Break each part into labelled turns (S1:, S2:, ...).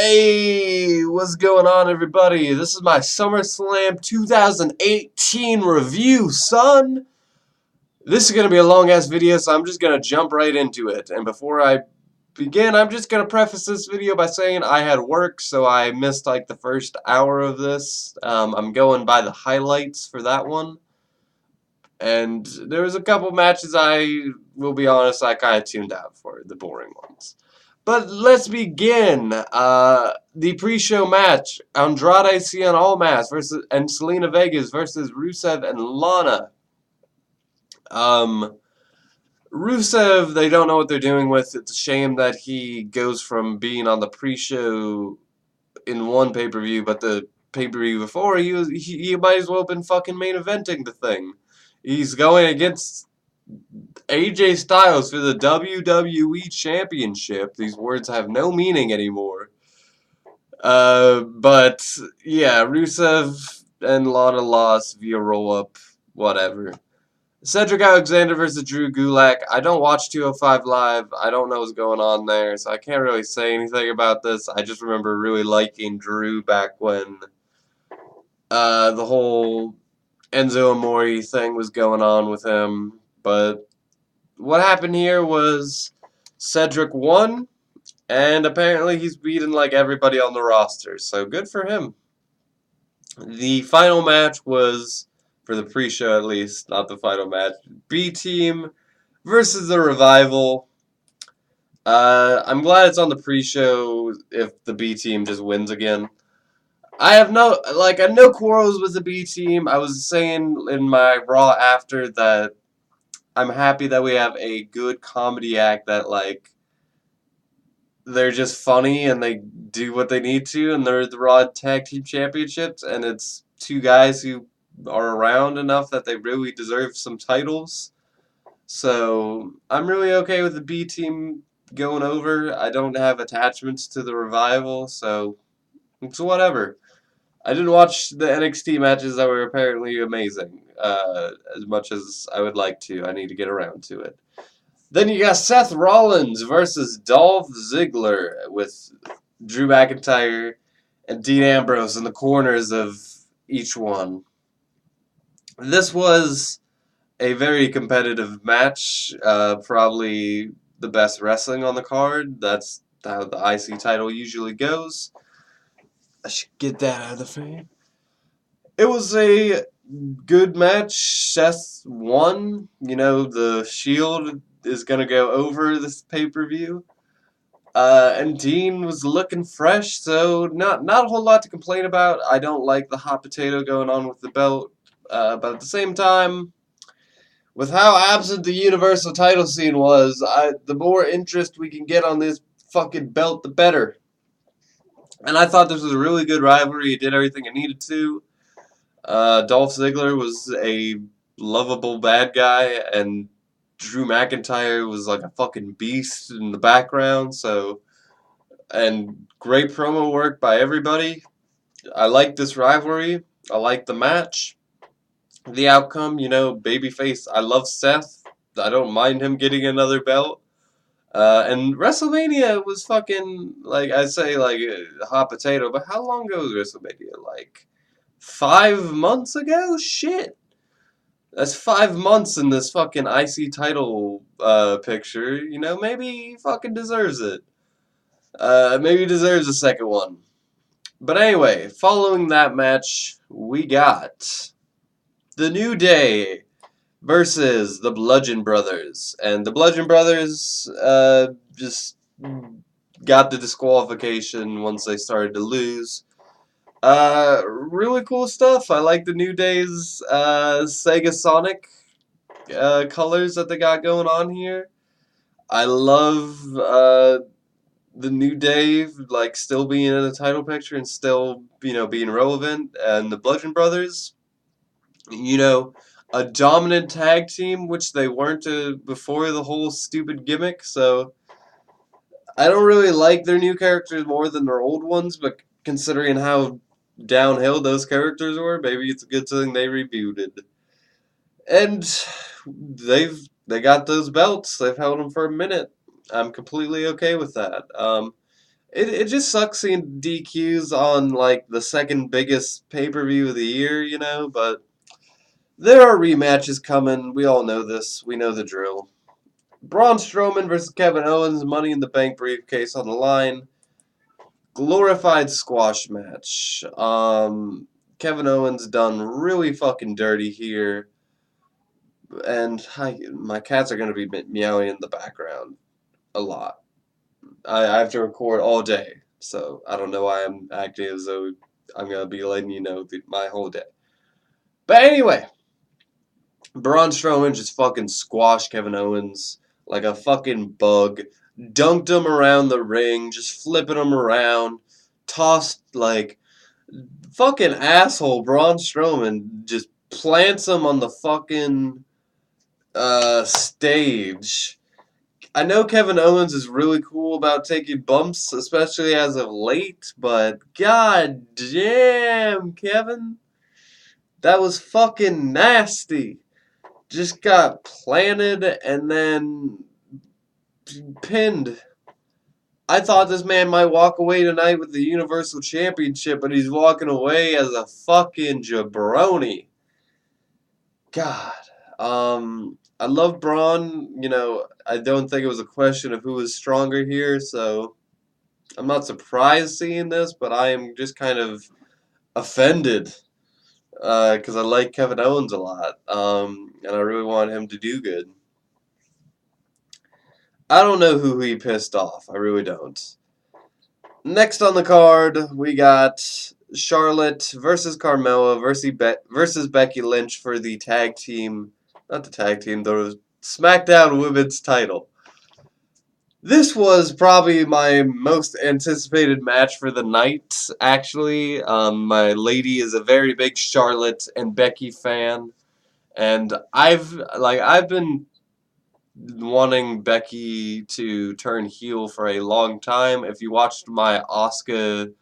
S1: Hey, what's going on, everybody? This is my SummerSlam 2018 review, son. This is going to be a long-ass video, so I'm just going to jump right into it. And before I begin, I'm just going to preface this video by saying I had work, so I missed like the first hour of this. I'm going by the highlights for that one. And there was a couple matches I will be honest, I kind of tuned out for, the boring ones. But let's begin. The pre-show match: Andrade Cien Almas versus and Selena Vegas versus Rusev and Lana. Rusev, they don't know what they're doing with. It's a shame that he goes from being on the pre-show in one pay-per-view, but the pay-per-view before he might as well have been fucking main eventing the thing. He's going against AJ Styles for the WWE Championship. These words have no meaning anymore. But yeah, Rusev and Lana lost via roll-up, whatever. Cedric Alexander versus Drew Gulak. I don't watch 205 Live. I don't know what's going on there, so I can't really say anything about this. I just remember really liking Drew back when the whole Enzo Amore thing was going on with him. But what happened here was Cedric won, and apparently he's beaten like everybody on the roster, so good for him. The final match was, for the pre-show at least, not the final match, B-Team versus the Revival. I'm glad it's on the pre-show if the B-Team just wins again. I have no quarrels with the B-Team. I was saying in my Raw after that I'm happy that we have a good comedy act that, like, they're just funny and they do what they need to, and they're the Raw Tag Team Championships, and it's two guys who are around enough that they really deserve some titles. So I'm really okay with the B team going over. I don't have attachments to the Revival, so it's whatever. I didn't watch the NXT matches that were apparently amazing as much as I would like to. I need to get around to it. Then you got Seth Rollins versus Dolph Ziggler with Drew McIntyre and Dean Ambrose in the corners of each one. This was a very competitive match, probably the best wrestling on the card. That's how the IC title usually goes. I should get that out of the frame. It was a good match. Seth won. You know, the Shield is going to go over this pay-per-view. And Dean was looking fresh, so not a whole lot to complain about. I don't like the hot potato going on with the belt. But at the same time, with how absent the Universal title scene was, the more interest we can get on this fucking belt, the better. And I thought this was a really good rivalry. It did everything it needed to. Dolph Ziggler was a lovable bad guy, and Drew McIntyre was like a fucking beast in the background. So, and great promo work by everybody. I like this rivalry. I like the match. The outcome, you know, babyface. I love Seth. I don't mind him getting another belt. And WrestleMania was fucking, like, I say, like, a hot potato, but how long ago was WrestleMania? Like, 5 months ago? Shit. That's 5 months in this fucking IC title picture. You know, maybe he fucking deserves it. Maybe he deserves a second one. But anyway, following that match, we got The New Day versus the Bludgeon Brothers. And the Bludgeon Brothers just got the disqualification once they started to lose. Really cool stuff. I like the New Day's Sega Sonic colors that they got going on here. I love the New Day, like, still being in the title picture and still, you know, being relevant. And the Bludgeon Brothers, you know, a dominant tag team, which they weren't before the whole stupid gimmick. So I don't really like their new characters more than their old ones, but considering how downhill those characters were, maybe it's a good thing they rebooted. And they got those belts. They've held them for a minute. I'm completely okay with that. It just sucks seeing DQs on like the second biggest pay-per-view of the year, you know, but there are rematches coming. We all know this. We know the drill. Braun Strowman versus Kevin Owens, Money in the Bank briefcase on the line. Glorified squash match. Kevin Owens done really fucking dirty here, and my cats are gonna be meowing in the background a lot. I have to record all day, so I don't know why I'm acting as though I'm gonna be letting you know my whole day. But anyway, Braun Strowman just fucking squashed Kevin Owens like a fucking bug, dunked him around the ring, just flipping him around, tossed like fucking asshole. Braun Strowman just plants him on the fucking stage. I know Kevin Owens is really cool about taking bumps, especially as of late, but god damn, Kevin. That was fucking nasty. Just got planted and then pinned. I thought this man might walk away tonight with the Universal Championship, but he's walking away as a fucking jabroni. God. I love Braun. You know, I don't think it was a question of who was stronger here, so I'm not surprised seeing this, but I am just kind of offended because I like Kevin Owens a lot, and I really want him to do good. I don't know who he pissed off. I really don't. Next on the card, we got Charlotte versus Carmella versus Becky Lynch for the tag team, not the tag team, the SmackDown Women's title. This was probably my most anticipated match for the night, actually. My lady is a very big Charlotte and Becky fan, and I've been wanting Becky to turn heel for a long time. If you watched my Asuka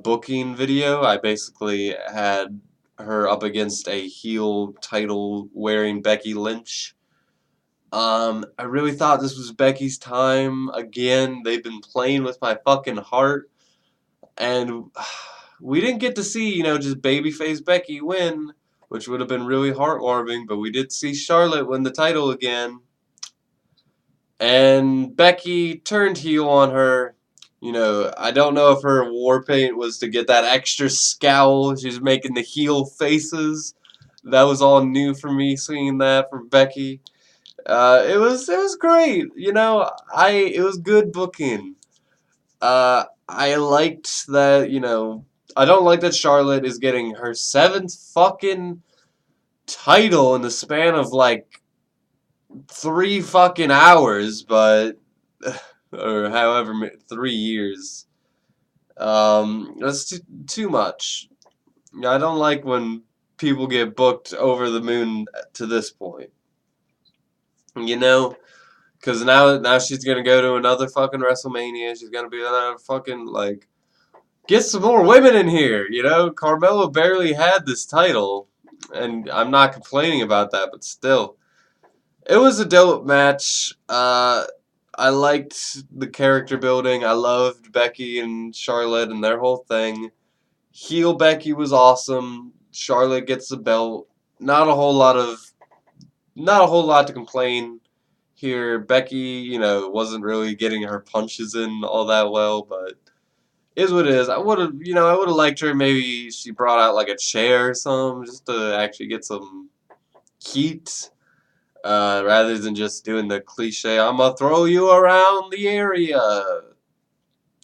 S1: booking video, I basically had her up against a heel title wearing Becky Lynch. I really thought this was Becky's time again. They've been playing with my fucking heart, and we didn't get to see, you know, just babyface Becky win, which would have been really heartwarming, but we did see Charlotte win the title again. And Becky turned heel on her. You know, I don't know if her war paint was to get that extra scowl. She's making the heel faces. That was all new for me seeing that from Becky. It was great. You know, it was good booking. I liked that. You know, I don't like that Charlotte is getting her 7th fucking title in the span of like 3 fucking hours, but or however 3 years. That's too much. I don't like when people get booked over the moon to this point. You know, because now she's gonna go to another fucking WrestleMania. She's gonna be another fucking like get some more women in here. You know, Carmella barely had this title, and I'm not complaining about that, but still. It was a dope match. I liked the character building. I loved Becky and Charlotte and their whole thing. Heel Becky was awesome. Charlotte gets the belt. Not a whole lot to complain here. Becky, you know, wasn't really getting her punches in all that well, but is what it is. I would have liked her. Maybe she brought out like a chair or something just to actually get some heat. Rather than just doing the cliche, I'm gonna throw you around the area.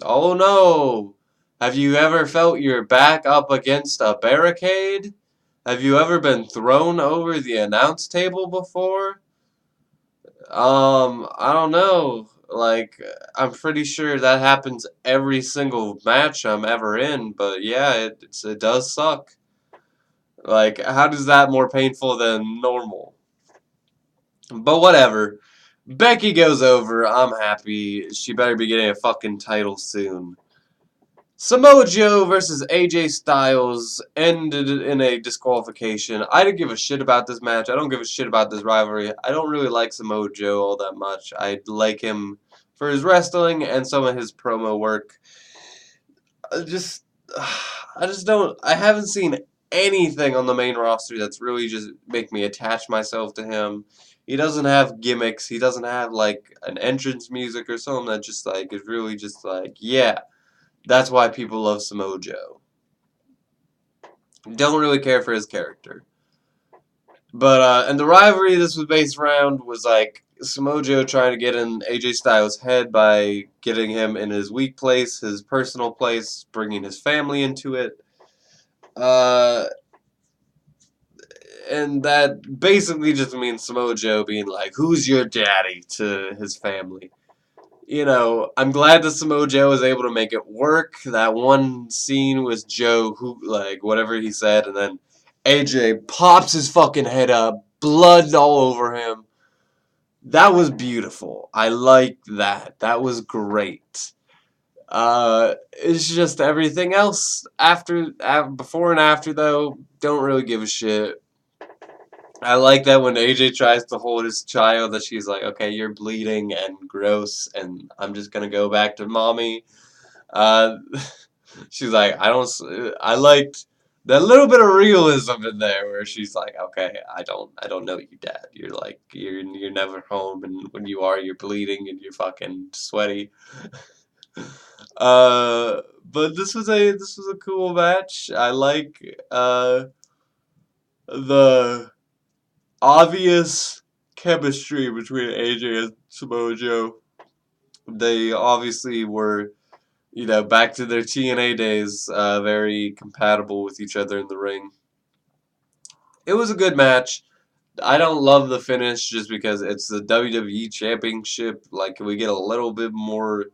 S1: Oh no. Have you ever felt your back up against a barricade? Have you ever been thrown over the announce table before? I don't know. Like, I'm pretty sure that happens every single match I'm ever in, but yeah, it does suck. Like, how does that more painful than normal? But whatever. Becky goes over. I'm happy. She better be getting a fucking title soon. Samoa Joe versus AJ Styles ended in a disqualification. I didn't give a shit about this match. I don't give a shit about this rivalry. I don't really like Samoa Joe all that much. I like him for his wrestling and some of his promo work. I just don't. I haven't seen anything on the main roster that's really just make me attach myself to him. He doesn't have gimmicks. He doesn't have like an entrance music or something that just like is really just like, yeah, that's why people love Mojo. Don't really care for his character. But and the rivalry this was based around was like Mojo trying to get in AJ Styles' head by getting him in his weak place, his personal place, bringing his family into it. Uh, and that basically just means Samoa Joe being like, "Who's your daddy?" to his family. You know, I'm glad that Samoa Joe was able to make it work. That one scene was Joe who, like, whatever he said, and then AJ pops his fucking head up, blood all over him. That was beautiful. I like that. That was great. It's just everything else before and after though, don't really give a shit. I like that when AJ tries to hold his child, that she's like, okay, you're bleeding and gross, and I'm just gonna go back to mommy. Uh, she's like, I liked that little bit of realism in there where she's like, okay, I don't know you, Dad. You're never home, and when you are, you're bleeding and you're fucking sweaty. But this was a cool match. I like the obvious chemistry between AJ and Samoa Joe. They obviously were, you know, back to their TNA days, very compatible with each other in the ring. It was a good match. I don't love the finish just because it's the WWE Championship. Like, can we get a little bit more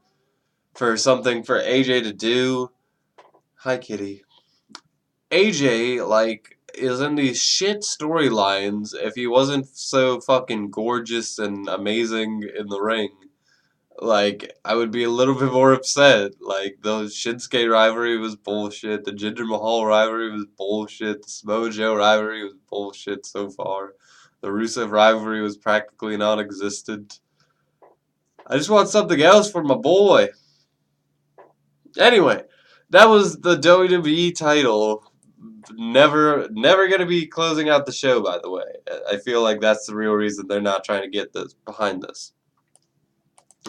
S1: for something for AJ to do? Hi, kitty. AJ, like, is in these shit storylines if he wasn't so fucking gorgeous and amazing in the ring. Like, I would be a little bit more upset. Like, the Shinsuke rivalry was bullshit. The Jinder Mahal rivalry was bullshit. The Samoa Joe rivalry was bullshit so far. The Rusev rivalry was practically non-existent. I just want something else for my boy. Anyway, that was the WWE title. Never gonna be closing out the show, by the way. I feel like that's the real reason they're not trying to get this behind this.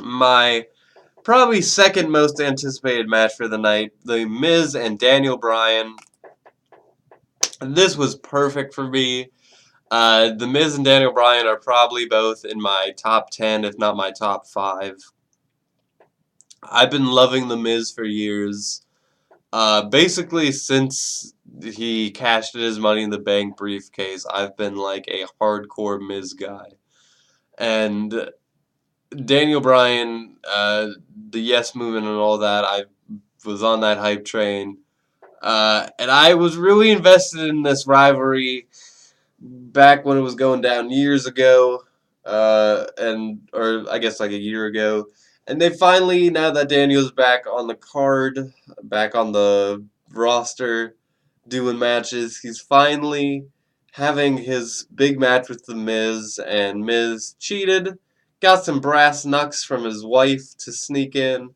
S1: My probably second most anticipated match for the night, The Miz and Daniel Bryan. This was perfect for me. The Miz and Daniel Bryan are probably both in my top 10, if not my top 5. I've been loving The Miz for years. Basically, since he cashed in his Money in the Bank briefcase, I've been like a hardcore Miz guy. And Daniel Bryan, the Yes Movement and all that, I was on that hype train. And I was really invested in this rivalry back when it was going down years ago, or I guess like a year ago. And they finally, now that Daniel's back on the card, back on the roster, doing matches, he's finally having his big match with The Miz, and Miz cheated, got some brass knucks from his wife to sneak in,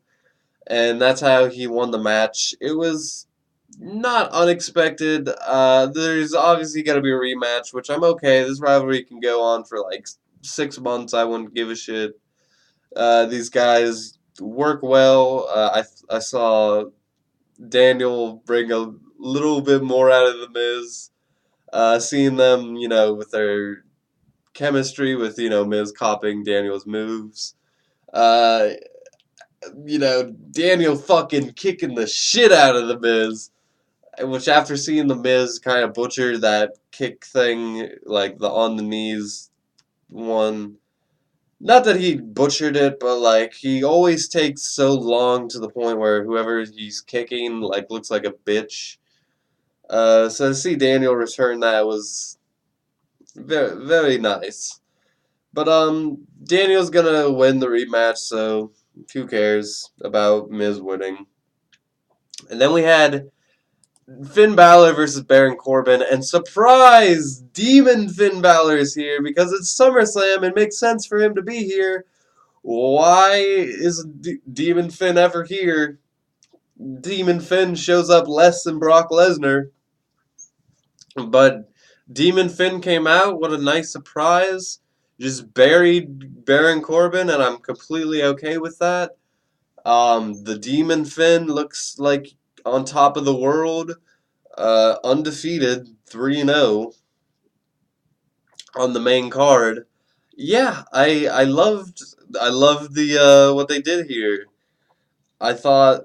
S1: and that's how he won the match. It was not unexpected. There's obviously going to be a rematch, which I'm okay. This rivalry can go on for like 6 months. I wouldn't give a shit. These guys work well. I saw Daniel bring a little bit more out of The Miz. Seeing them, you know, with their chemistry, with, you know, Miz copying Daniel's moves. Uh, you know, Daniel fucking kicking the shit out of The Miz. Which, after seeing The Miz kind of butcher that kick thing, like the on the knees one, not that he butchered it, but like he always takes so long to the point where whoever he's kicking like looks like a bitch. So to see Daniel return that was very, very nice. But Daniel's gonna win the rematch, so who cares about Miz winning? And then we had Finn Balor versus Baron Corbin, and surprise! Demon Finn Balor is here because it's SummerSlam. It makes sense for him to be here. Why is Demon Finn ever here? Demon Finn shows up less than Brock Lesnar. But Demon Finn came out. What a nice surprise. Just buried Baron Corbin, and I'm completely okay with that. The Demon Finn looks like on top of the world. Undefeated, 3-0 on the main card. Yeah, I loved the what they did here. I thought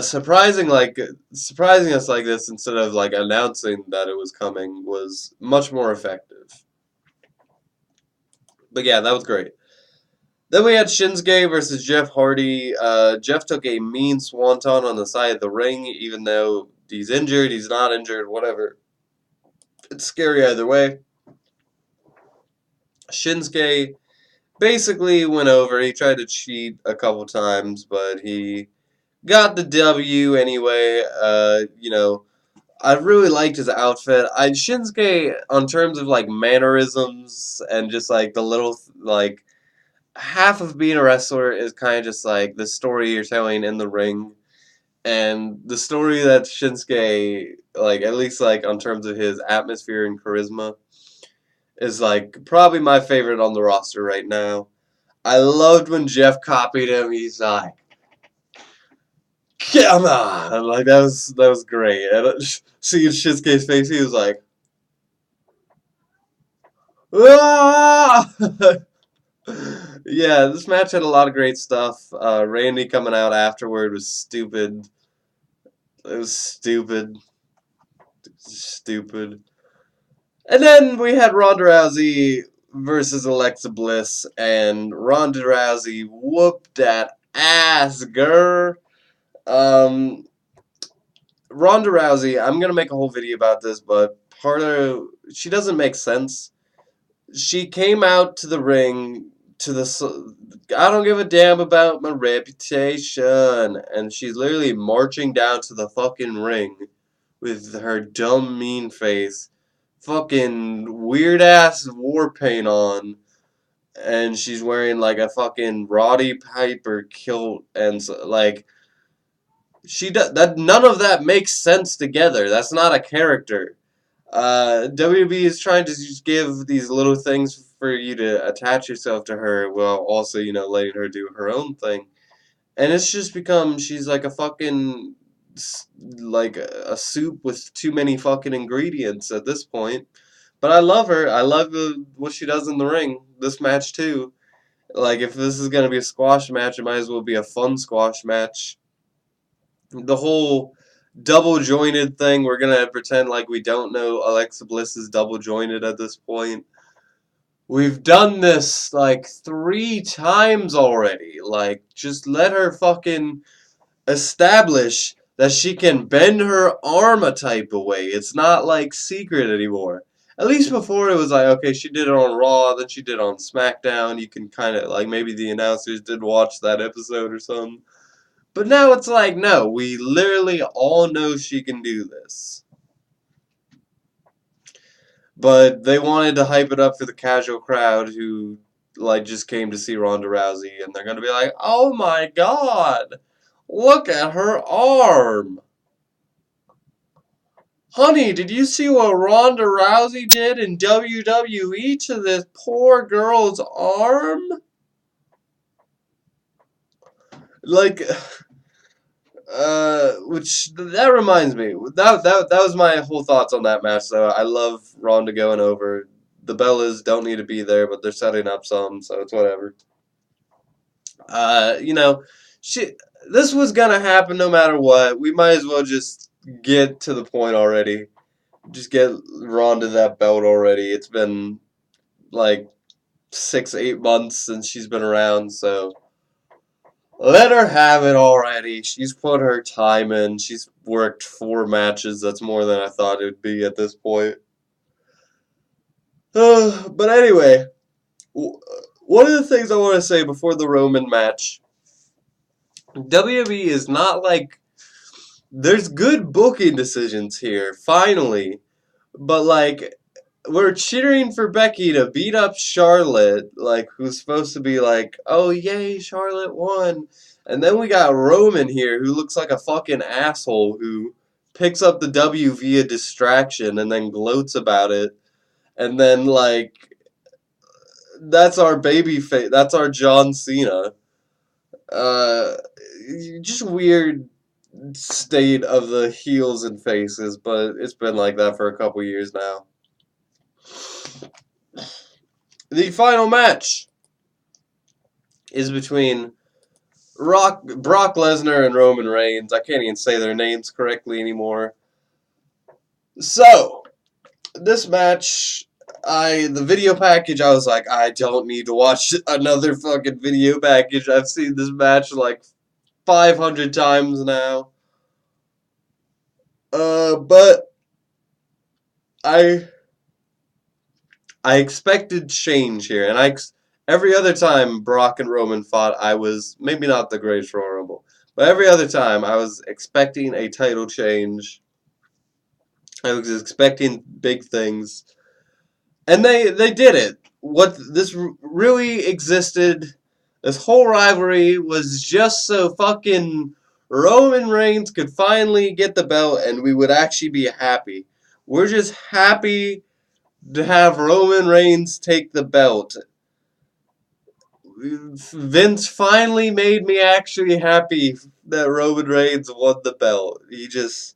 S1: surprising us like this instead of like announcing that it was coming was much more effective. But yeah, that was great. Then we had Shinsuke versus Jeff Hardy. Jeff took a mean swanton on the side of the ring, even though he's injured, he's not injured, whatever. It's scary either way. Shinsuke basically went over. He tried to cheat a couple times, but he got the W anyway. I really liked his outfit. Shinsuke, on terms of like mannerisms and just like the little like half of being a wrestler is kind of just like the story you're telling in the ring, and the story that Shinsuke like at least like on terms of his atmosphere and charisma is like probably my favorite on the roster right now. I loved when Jeff copied him. He's like, "Come on!" Like that was great. And seeing Shinsuke's face, he was like, "Ah!" Yeah, this match had a lot of great stuff. Randy coming out afterward was stupid. It was stupid. Stupid. And then we had Ronda Rousey versus Alexa Bliss, and Ronda Rousey whooped that ass, girl. Um, Ronda Rousey, I'm gonna make a whole video about this, but she doesn't make sense. She came out to the ring I don't give a damn about my reputation, and she's literally marching down to the fucking ring with her dumb mean face, fucking weird ass war paint on, and she's wearing like a fucking Roddy Piper kilt, and like that none of that makes sense together. That's not a character. WB is trying to just give these little things for you to attach yourself to her while also, letting her do her own thing. And it's just become, she's like a fucking, like a soup with too many fucking ingredients at this point. But I love her. I love what she does in the ring. This match, too. Like, if this is going to be a squash match, it might as well be a fun squash match. The whole double jointed thing, we're gonna pretend like we don't know Alexa Bliss is double jointed at this point. We've done this like 3 times already. Like, just let her fucking establish that she can bend her arm a type of way. It's not like secret anymore. At least before it was like, okay, she did it on Raw, then she did it on SmackDown. You can kind of like maybe the announcers did watch that episode or something. But now it's like, no, we literally all know she can do this. But they wanted to hype it up for the casual crowd who, like, just came to see Ronda Rousey, and they're going to be like, oh my god, look at her arm. Honey, did you see what Ronda Rousey did in WWE to this poor girl's arm? Like... which that reminds me, that was my whole thoughts on that match. So I love Ronda going over. The Bellas don't need to be there, but they're setting up some, so it's whatever. You know, this was gonna happen no matter what. We might as well just get to the point already. Just get Ronda that belt already. It's been like 6-8 months since she's been around, so. Let her have it already. She's put her time in. She's worked 4 matches. That's more than I thought it would be at this point. But anyway, one of the things I want to say before the Roman match, WWE is not like, there's good booking decisions here, finally. But like, we're cheering for Becky to beat up Charlotte, like, who's supposed to be like, oh, yay, Charlotte won. And then we got Roman here, who looks like a fucking asshole, who picks up the W via distraction and then gloats about it. And then, like, that's our baby face. That's our John Cena. Uh, just weird state of the heels and faces, but it's been like that for a couple years now. The final match is between Brock Lesnar and Roman Reigns. I can't even say their names correctly anymore. So, this match, the video package, I was like, I don't need to watch another fucking video package. I've seen this match like 500 times now. But I expected change here, and every other time Brock and Roman fought, I was maybe not the greatest Royal Rumble, but every other time I was expecting a title change. I was expecting big things, and they did it. What this really existed, this whole rivalry was just so fucking Roman Reigns could finally get the belt, and we would actually be happy. We're just happy to have Roman Reigns take the belt. Vince finally made me actually happy that Roman Reigns won the belt. He just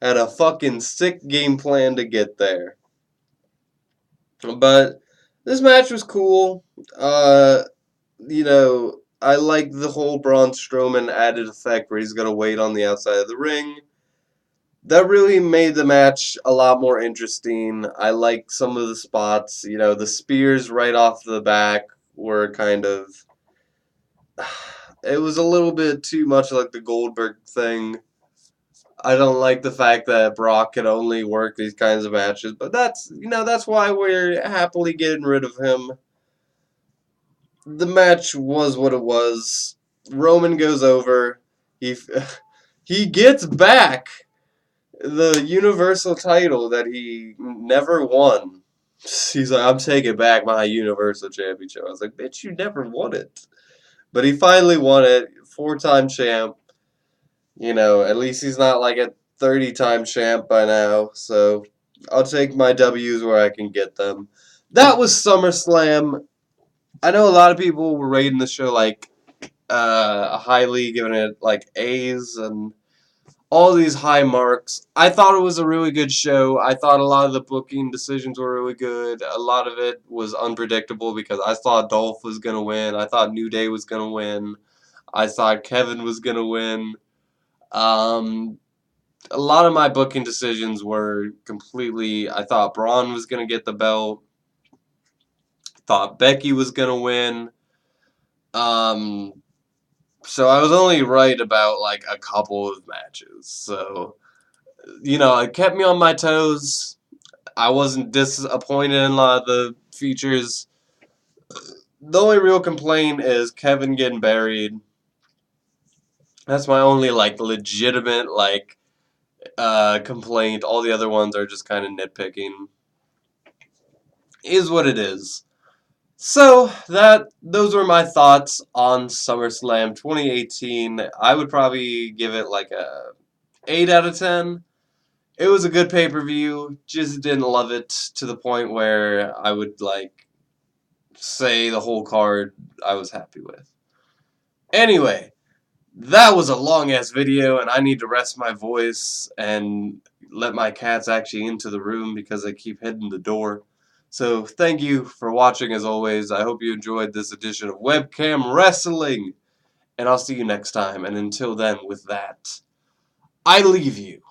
S1: had a fucking sick game plan to get there. But this match was cool. I like the whole Braun Strowman added effect where he's gonna wait on the outside of the ring. That really made the match a lot more interesting. I like some of the spots. The spears right off the back were kind of. It was a little bit too much like the Goldberg thing. I don't like the fact that Brock can only work these kinds of matches, but that's why we're happily getting rid of him. The match was what it was. Roman goes over. He he gets back the Universal title that he never won. He's like, I'm taking back my Universal Championship. I was like, bitch, you never won it. But he finally won it. 4-time champ. At least he's not like a 30-time champ by now. So I'll take my W's where I can get them. That was SummerSlam. I know a lot of people were rating the show like highly, giving it like A's and all these high marks. I thought it was a really good show. I thought a lot of the booking decisions were really good. A lot of it was unpredictable because I thought Dolph was going to win. I thought New Day was going to win. I thought Kevin was going to win. A lot of my booking decisions were completely. I thought Braun was going to get the belt. Thought Becky was going to win. So I was only right about like a couple of matches. So, it kept me on my toes. I wasn't disappointed in a lot of the features. The only real complaint is Kevin getting buried. That's my only like legitimate complaint. All the other ones are just kind of nitpicking. Is what it is. So those were my thoughts on SummerSlam 2018. I would probably give it like a 8 out of 10. It was a good pay-per-view. Just didn't love it to the point where I would like say the whole card I was happy with. Anyway, that was a long-ass video, and I need to rest my voice and let my cats actually into the room because they keep hitting the door. So thank you for watching as always. I hope you enjoyed this edition of Webcam Wrestling, and I'll see you next time. And until then, with that, I leave you